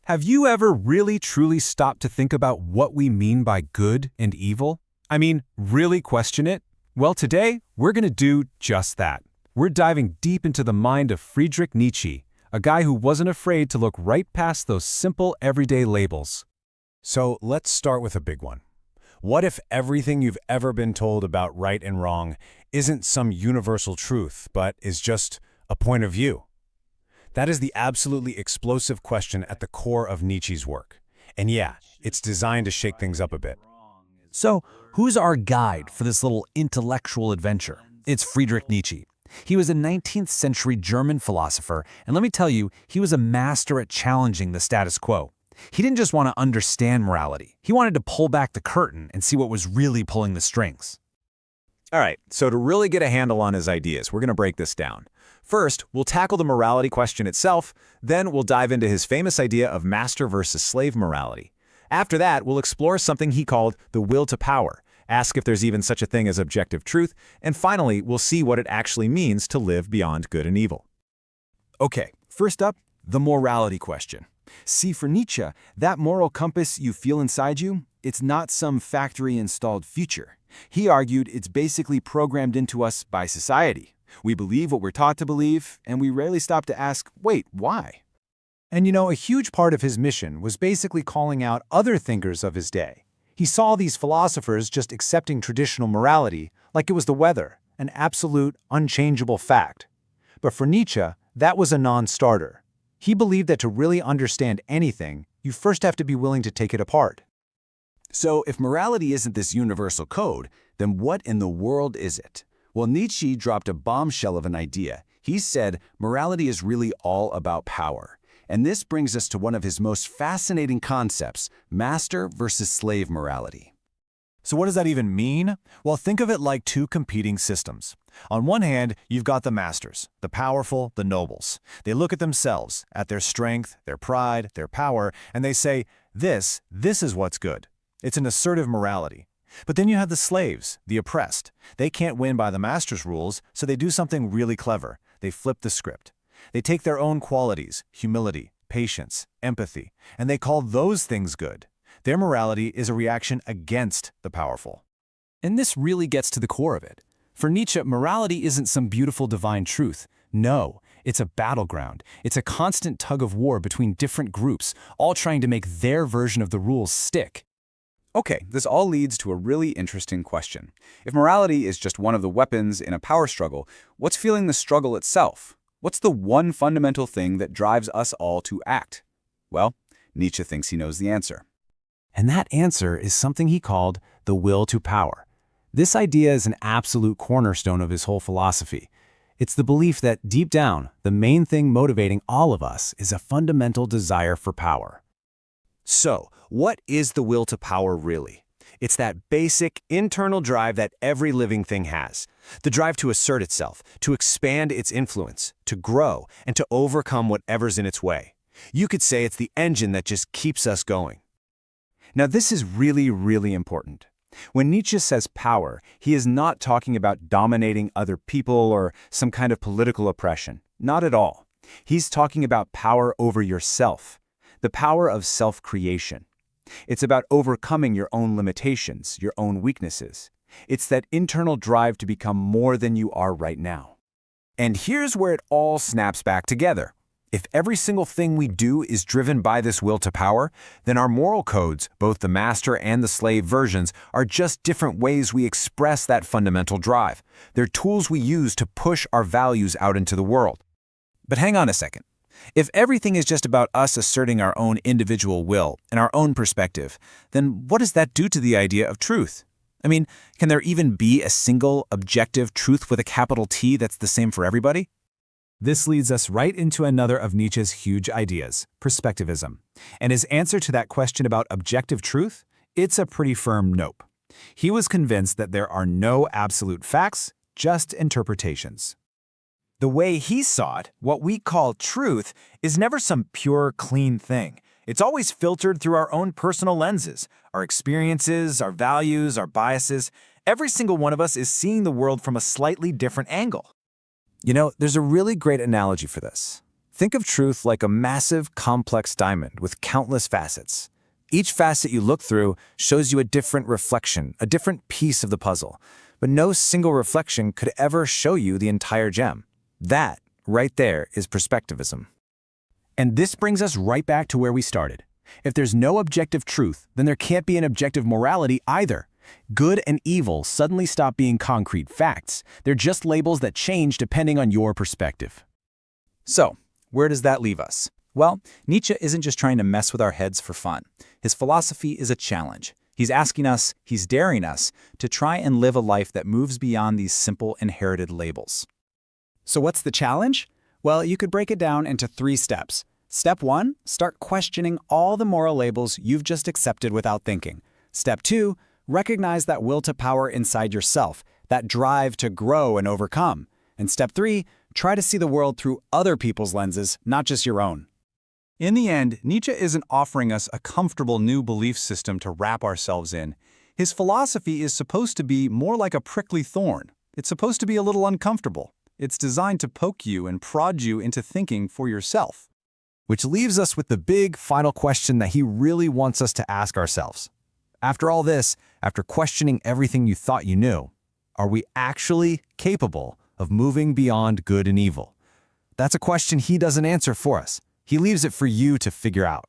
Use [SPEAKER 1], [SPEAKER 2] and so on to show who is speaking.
[SPEAKER 1] Have you ever really truly stopped to think about what we mean by good and evil? I mean, really question it? Well, today, we're going to do just that. We're diving deep into the mind of Friedrich Nietzsche, a guy who wasn't afraid to look right past those simple everyday labels.
[SPEAKER 2] So let's start with a big one. What if everything you've ever been told about right and wrong isn't some universal truth, but is just a point of view? That is the absolutely explosive question at the core of Nietzsche's work. And yeah, it's designed to shake things up a bit.
[SPEAKER 3] So, who's our guide for this little intellectual adventure? It's Friedrich Nietzsche. He was a 19th century German philosopher, and let me tell you, he was a master at challenging the status quo. He didn't just want to understand morality. He wanted to pull back the curtain and see what was really pulling the strings.
[SPEAKER 4] All right, so to really get a handle on his ideas, we're going to break this down. First, we'll tackle the morality question itself, then we'll dive into his famous idea of master versus slave morality. After that, we'll explore something he called the will to power, ask if there's even such a thing as objective truth, and finally, we'll see what it actually means to live beyond good and evil.
[SPEAKER 5] Okay, first up, the morality question. See, for Nietzsche, that moral compass you feel inside you, it's not some factory-installed feature. He argued it's basically programmed into us by society. We believe what we're taught to believe, and we rarely stop to ask, wait, why?
[SPEAKER 2] And you know, a huge part of his mission was basically calling out other thinkers of his day. He saw these philosophers just accepting traditional morality like it was the weather, an absolute, unchangeable fact. But for Nietzsche, that was a non-starter. He believed that to really understand anything, you first have to be willing to take it apart.
[SPEAKER 5] So if morality isn't this universal code, then what in the world is it? Well, Nietzsche dropped a bombshell of an idea. He said morality is really all about power. And this brings us to one of his most fascinating concepts, master versus slave morality.
[SPEAKER 2] So what does that even mean? Well, think of it like two competing systems. On one hand, you've got the masters, the powerful, the nobles. They look at themselves, at their strength, their pride, their power, and they say, this is what's good. It's an assertive morality. But then you have the slaves, the oppressed. They can't win by the master's rules, so they do something really clever. They flip the script. They take their own qualities, humility, patience, empathy, and they call those things good. Their morality is a reaction against the powerful.
[SPEAKER 3] And this really gets to the core of it. For Nietzsche, morality isn't some beautiful divine truth. No, it's a battleground. It's a constant tug of war between different groups, all trying to make their version of the rules stick.
[SPEAKER 6] Okay, this all leads to a really interesting question. If morality is just one of the weapons in a power struggle, what's fueling the struggle itself? What's the one fundamental thing that drives us all to act? Well, Nietzsche thinks he knows the answer.
[SPEAKER 3] And that answer is something he called the will to power. This idea is an absolute cornerstone of his whole philosophy. It's the belief that deep down, the main thing motivating all of us is a fundamental desire for power.
[SPEAKER 4] So, what is the will to power really? It's that basic internal drive that every living thing has. The drive to assert itself, to expand its influence, to grow, and to overcome whatever's in its way. You could say it's the engine that just keeps us going. Now, this is really, really important. When Nietzsche says power, he is not talking about dominating other people or some kind of political oppression. Not at all. He's talking about power over yourself. The power of self-creation. It's about overcoming your own limitations, your own weaknesses. It's that internal drive to become more than you are right now. And here's where it all snaps back together. If every single thing we do is driven by this will to power, then our moral codes, both the master and the slave versions, are just different ways we express that fundamental drive. They're tools we use to push our values out into the world. But hang on a second. If everything is just about us asserting our own individual will and our own perspective, then what does that do to the idea of truth? I mean, can there even be a single objective truth with a capital T that's the same for everybody?
[SPEAKER 1] This leads us right into another of Nietzsche's huge ideas, perspectivism. And his answer to that question about objective truth? It's a pretty firm nope. He was convinced that there are no absolute facts, just interpretations.
[SPEAKER 7] The way he saw it, what we call truth, is never some pure, clean thing. It's always filtered through our own personal lenses, our experiences, our values, our biases. Every single one of us is seeing the world from a slightly different angle.
[SPEAKER 4] You know, there's a really great analogy for this.
[SPEAKER 2] Think of truth like a massive, complex diamond with countless facets. Each facet you look through shows you a different reflection, a different piece of the puzzle. But no single reflection could ever show you the entire gem. That, right there, is perspectivism.
[SPEAKER 4] And this brings us right back to where we started. If there's no objective truth, then there can't be an objective morality either. Good and evil suddenly stop being concrete facts. They're just labels that change depending on your perspective.
[SPEAKER 6] So, where does that leave us? Well, Nietzsche isn't just trying to mess with our heads for fun. His philosophy is a challenge. He's asking us, he's daring us, to try and live a life that moves beyond these simple inherited labels.
[SPEAKER 8] So what's the challenge? Well, you could break it down into 3 steps. Step 1, start questioning all the moral labels you've just accepted without thinking. Step 2, recognize that will to power inside yourself, that drive to grow and overcome. And step 3, try to see the world through other people's lenses, not just your own.
[SPEAKER 3] In the end, Nietzsche isn't offering us a comfortable new belief system to wrap ourselves in. His philosophy is supposed to be more like a prickly thorn. It's supposed to be a little uncomfortable. It's designed to poke you and prod you into thinking for yourself.
[SPEAKER 2] Which leaves us with the big final question that he really wants us to ask ourselves. After all this, after questioning everything you thought you knew, are we actually capable of moving beyond good and evil? That's a question he doesn't answer for us. He leaves it for you to figure out.